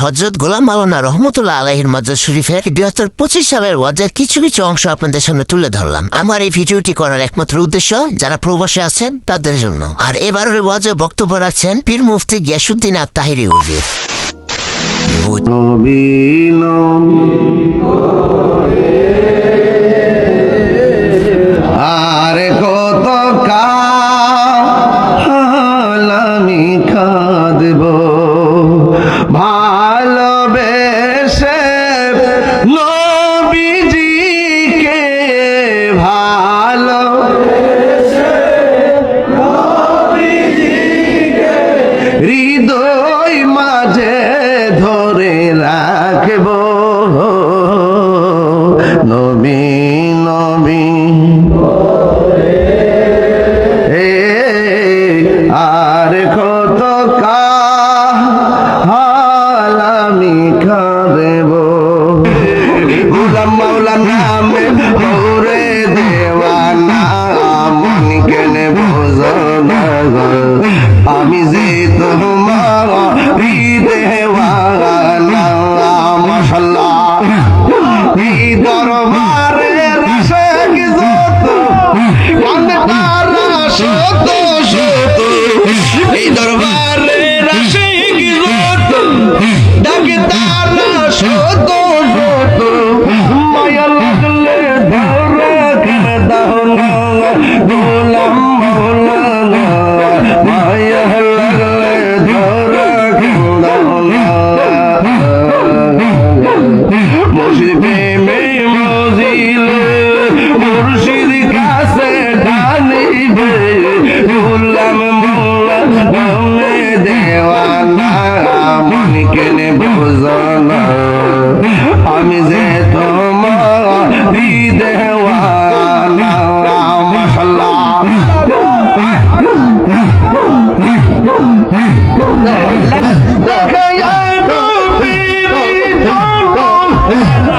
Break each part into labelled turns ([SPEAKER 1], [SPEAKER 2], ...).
[SPEAKER 1] হযরত গোলাম মাওলানা রহমতুল্লাহ আলাইহির মাজার শরীফের ২০২৫ সালের ওয়াজের কিছু কিছু অংশ আপনাদের সামনে তুলে ধরলাম। আমার এই ভিডিওটি করার একমাত্র উদ্দেশ্য যারা প্রবাসে আছেন তাদের জন্য। আর এবারের ওয়াজে বক্তব্য রাখছেন পীর মুফতি গিয়াসউদ্দিন আত-তাহিরি হুজুর।
[SPEAKER 2] আরে কত কাল আমি কাঁদব ভালোবেসে নবীজিকে হৃদয় মাঝে ধরে রাখব নবী নবী আর কত কাল আমি কাঁদব গোলাম মাওলা নামে ওরে দেওয়ানা মন কেন বোঝো না আমি যে তোমার দেওয়ানা মাশাআল্লাহ এই দরবারে রসে যত কান্দে তারা শত শত এই দরবারে রসে যত ডাকে তারা শত শত মায়া লাগলে ধরে কেন দাও না গোলাম মাওলানা মায়া লাগলে ধরে কেন দাও না মুর্শিদ প্রেমে মজিলে মুর্শিদ কাছে ডানিবে গোলাম মাওলানা দেওয়ানা মন কেনে বোঝানা আমি যে তোমার দেওয়ানা মাশাআল্লাহ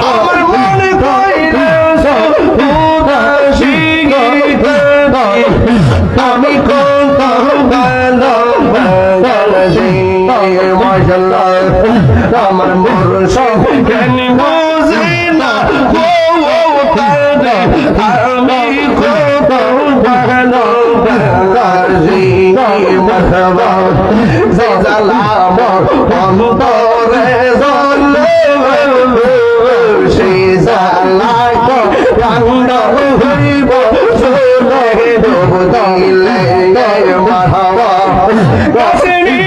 [SPEAKER 2] আমার মনে কইলে আমি কোন আমার মোর সব কেন বুঝি না আমি কত ভালো মরহবা যে জালাম অন্তরে জ্বলে সেই জালায় কান্দ হইব চলে ডুব দিলে মরহবা কাশনি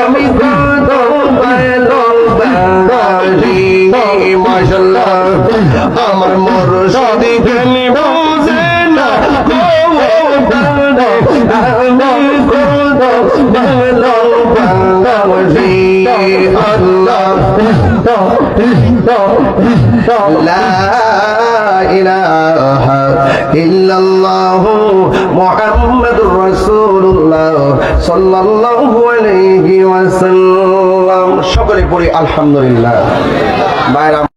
[SPEAKER 2] আমি কত ভালো মাশাআল্লাহ আমার মোর সদি কেন বুঝে না আমি কত ভালো বাংলাদেশি আল্লাহ লা ইলাহা ইল্লাল্লাহ মুহাম্মাদুর রাসূলুল্লাহ সাল্লাল্লাহু আলাইহি ওয়াসাল্লাম। সকলে পড়ি আলহামদুলিল্লাহ।